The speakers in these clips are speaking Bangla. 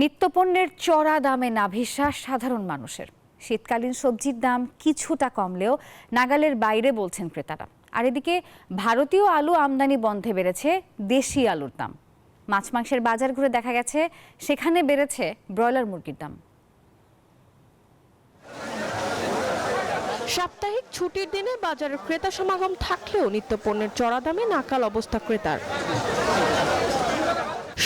নিত্যপণ্যের চড়া দামে নাভিশ্বাস সাধারণ মানুষের। শীতকালীন সবজির দাম কিছুটা কমলেও নাগালের বাইরে বলছেন ক্রেতারা। আর এদিকে ভারতীয় আলু আমদানি বন্ধে বেড়েছে দেশি আলুর দাম। মাছ মাংসের বাজার ঘুরে দেখা গেছে সেখানে বেড়েছে ব্রয়লার মুরগির দাম। সাপ্তাহিক ছুটির দিনে বাজারের ক্রেতা সমাগম থাকলেও নিত্যপণ্যের চড়া দামে নাকাল অবস্থা ক্রেতার।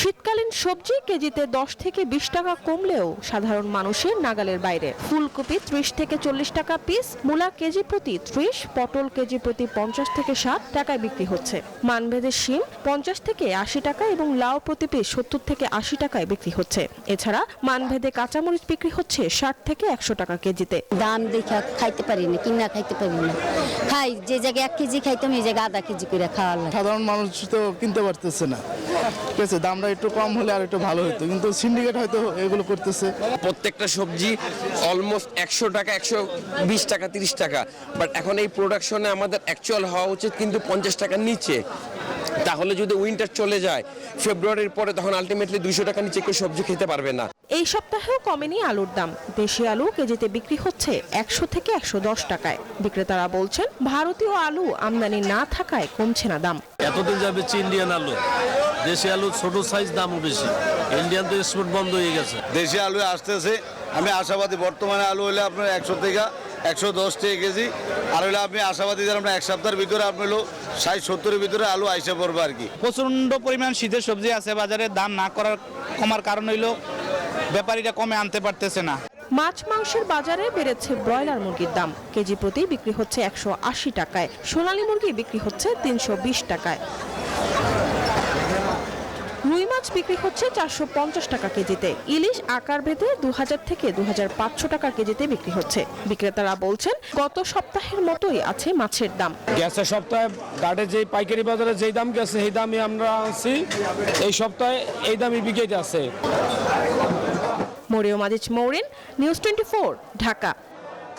শীতকালীন সবজি কেজিতে 10 থেকে 20 টাকা কমলেও সাধারণ মানুষের নাগালের বাইরে। ফুলকপি 30 থেকে 40 টাকা পিস, মূলা কেজি প্রতি 30, পটল কেজি প্রতি 50 থেকে 60 টাকায় বিক্রি হচ্ছে। মানভেদে শিম 50 থেকে 80 টাকা এবং লাউ প্রতি পিস 70 থেকে 80 টাকায় বিক্রি হচ্ছে। এছাড়া মানভেদে কাঁচামরিচ বিক্রি হচ্ছে 60 থেকে 100 টাকা কেজিতে। দাম দেখে খাইতে পারি না, কিনা খাইতে পারি না। খাই যে জায়গায় 1 কেজি খাইতাম এই জায়গায় আধা কেজি করে খাওয়া লাগে। সাধারণ মানুষ তো কিনতে পারতেছে না, ঠিক আছে, দামটা একটু কম হলে আর একটু ভালো হতো, কিন্তু সিন্ডিকেট হয়তো এগুলো করতেছে। প্রত্যেকটা সবজি অলমোস্ট 100 টাকা, 120 টাকা, 30 টাকা, বাট এখন এই প্রোডাকশনে আমাদের অ্যাকচুয়াল হওয়া উচিত কিন্তু 50 টাকার নিচে। তাহলে যদি উইন্টার চলে যায় ফেব্রুয়ারির পরে, তখন আলটিমেটলি 200 টাকার নিচে কেউ সবজি খেতে পারবে না। এই সপ্তাহেও কমেনি আলুর দাম। দেশি আলু কেজিতে বিক্রি হচ্ছে 100 থেকে 110 টাকায়। বিক্রেতারা বলছেন ভারতীয় আলু আমদানি না থাকায় কমছে না দাম। এতদিন যাবে ইন্ডিয়ান আলু, দেশি আলু ছোট সাইজ, দামও বেশি। ইন্ডিয়ান তো এক্সপোর্ট বন্ধ হয়ে গেছে। দেশি আলু আসতেছে, আমি আশাবাদী। বর্তমানে আলু হলে আপনার 100 থেকে 110 টাকা কেজি, আর হলে আপনি আশাবাদী যে আমরা 1 সপ্তাহের ভিতরে আপনি হলো 60-70-এর ভিতরে আলু আইসা পড়বে আর কি। প্রচন্ড পরিমাণ শীতের সবজি আছে বাজারে, দাম না কমার কারণ হইলো ব্যাপারীরা কমে আনতে পারতেছে না। মাছ মাংসের বাজারে বেড়েছে ব্রয়লার মুরগির দাম। কেজি প্রতি বিক্রি হচ্ছে 180 টাকায়, সোনালী মুরগি বিক্রি হচ্ছে 320 টাকায়। রুই মাছ বিক্রি হচ্ছে 450 টাকা কেজিতে। ইলিশ আকার ভেদে 2000 থেকে 2500 টাকা কেজিতে বিক্রি হচ্ছে। বিক্রেতারা বলছেন গত সপ্তাহের মতোই আছে মাছের দাম। গেছে সপ্তাহে ঘাটে যে পাইকারি বাজারে যেই দাম গেছে সেই দামই আমরা আনছি, এই সপ্তাহে এই দামই বিক্রি আছে। মরিয়ম আজিজ মৌরিন, নিউজ 24, ঢাকা।